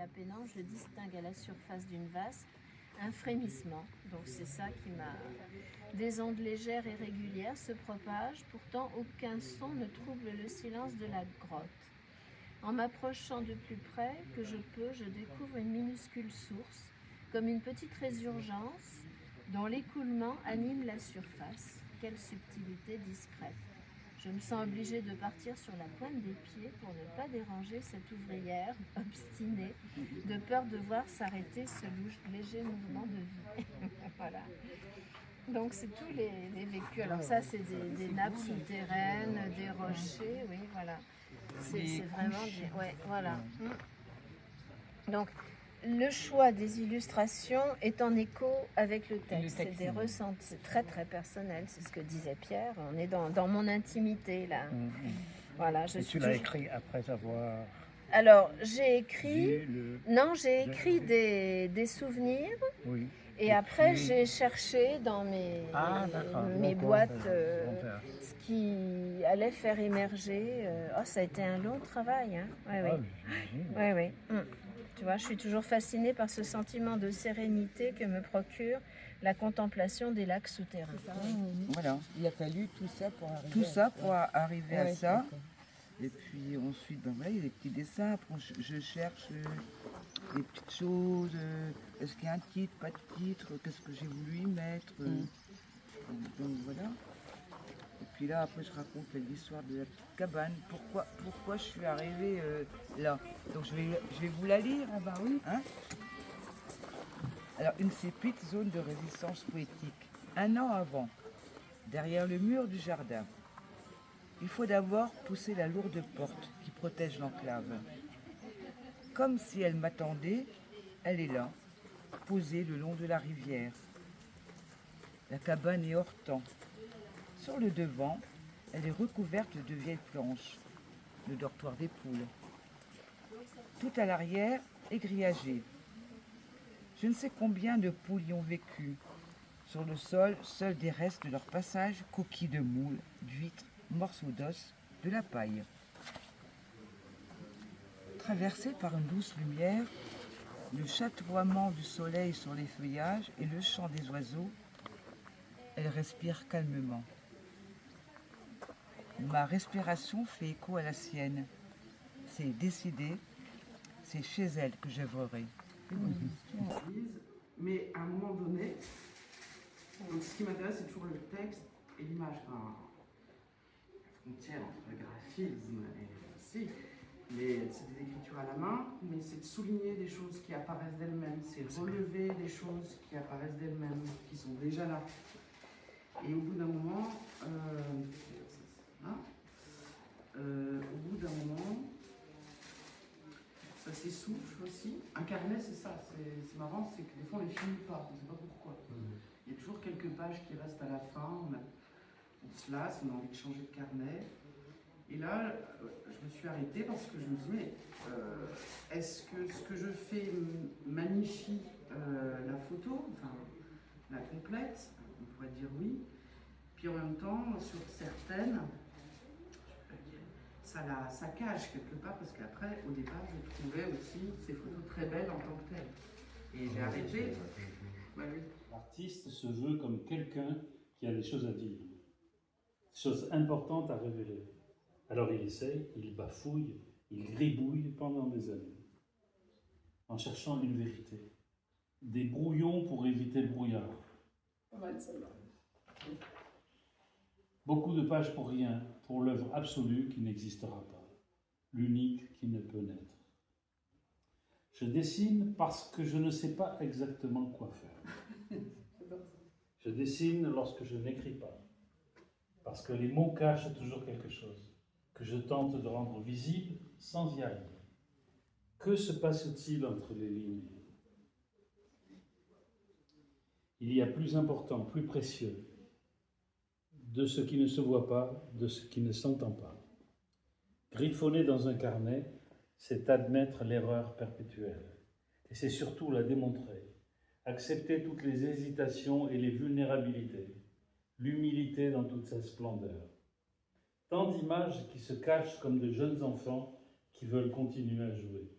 la pénombre, je distingue à la surface d'une vase un frémissement. Donc c'est ça qui m'a... Des ondes légères et régulières se propagent, pourtant aucun son ne trouble le silence de la grotte. En m'approchant de plus près que je peux, je découvre une minuscule source, comme une petite résurgence dont l'écoulement anime la surface. Quelle subtilité discrète. Je me sens obligée de partir sur la pointe des pieds pour ne pas déranger cette ouvrière obstinée, de peur de voir s'arrêter ce léger mouvement de vie. Voilà. Donc c'est tous les vécus. Alors ça c'est des nappes souterraines, des rochers, oui voilà. C'est vraiment des... Ouais, voilà. Donc le choix des illustrations est en écho avec le texte. C'est des ressentis, c'est très très personnel, c'est ce que disait Pierre. On est dans mon intimité là. Voilà, Et tu l'as écrit après avoir... Alors j'ai écrit... Non, j'ai écrit des souvenirs. Oui. Et après, j'ai cherché dans mes boîtes ce qui allait faire émerger. Ça a été un long travail. Hein. Ouais. Tu vois, je suis toujours fascinée par ce sentiment de sérénité que me procure la contemplation des lacs souterrains. Voilà, il a fallu tout ça pour arriver à ça. Et puis ensuite, voilà, il y a des petits dessins. Après, je cherche des petites choses. Est-ce qu'il y a un titre, pas de titre? Qu'est-ce que j'ai voulu y mettre? Donc voilà. Et puis là, après, je raconte l'histoire de la petite cabane. Pourquoi je suis arrivée là? Donc je vais vous la lire. Ah bah oui. Hein? Alors, une sépite zone de résistance poétique. 1 an avant, derrière le mur du jardin. Il faut d'abord pousser la lourde porte qui protège l'enclave. Comme si elle m'attendait, elle est là, posée le long de la rivière. La cabane est hors temps. Sur le devant, elle est recouverte de vieilles planches, le dortoir des poules. Tout à l'arrière est grillagé. Je ne sais combien de poules y ont vécu. Sur le sol, seuls des restes de leur passage, coquilles de moules, d'huîtres, morceaux d'os, de la paille. Traversée par une douce lumière, le chatoiement du soleil sur les feuillages et le chant des oiseaux, elle respire calmement. Ma respiration fait écho à la sienne. C'est décidé, c'est chez elle que j'œuvrerai. Mais à un moment donné, donc ce qui m'intéresse, c'est toujours le texte et l'image. Enfin, la frontière entre le graphisme et si, mais c'est des écritures à la main, mais c'est de souligner des choses qui apparaissent d'elles-mêmes, c'est relever des choses qui apparaissent d'elles-mêmes, qui sont déjà là. Et au bout d'un moment, ça s'essouffle aussi. Un carnet, c'est ça, c'est marrant, c'est que des fois on ne les finit pas, on ne sait pas pourquoi. Il y a toujours quelques pages qui restent à la fin, on se lasse, on a envie de changer de carnet. Et là, je me suis arrêtée parce que je me suis dit, mais est-ce que ce que je fais magnifie la photo, enfin la complète? On pourrait dire oui. Puis en même temps, sur certaines, ça cache quelque part, parce qu'après, au départ, je trouvais aussi ces photos très belles en tant que telles. Et j'ai arrêté. Bah oui. L'artiste se veut comme quelqu'un qui a des choses à dire, des choses importantes à révéler. Alors il essaye, il bafouille, il gribouille pendant des années, en cherchant une vérité. Des brouillons pour éviter le brouillard. Pas mal celle-là. Beaucoup de pages pour rien, pour l'œuvre absolue qui n'existera pas, l'unique qui ne peut naître. Je dessine parce que je ne sais pas exactement quoi faire. Je dessine lorsque je n'écris pas, parce que les mots cachent toujours quelque chose, que je tente de rendre visible sans y arriver. Que se passe-t-il entre les lignes? Il y a plus important, plus précieux, de ce qui ne se voit pas, de ce qui ne s'entend pas. Griffonner dans un carnet, c'est admettre l'erreur perpétuelle. Et c'est surtout la démontrer. Accepter toutes les hésitations et les vulnérabilités. L'humilité dans toute sa splendeur. Tant d'images qui se cachent comme de jeunes enfants qui veulent continuer à jouer.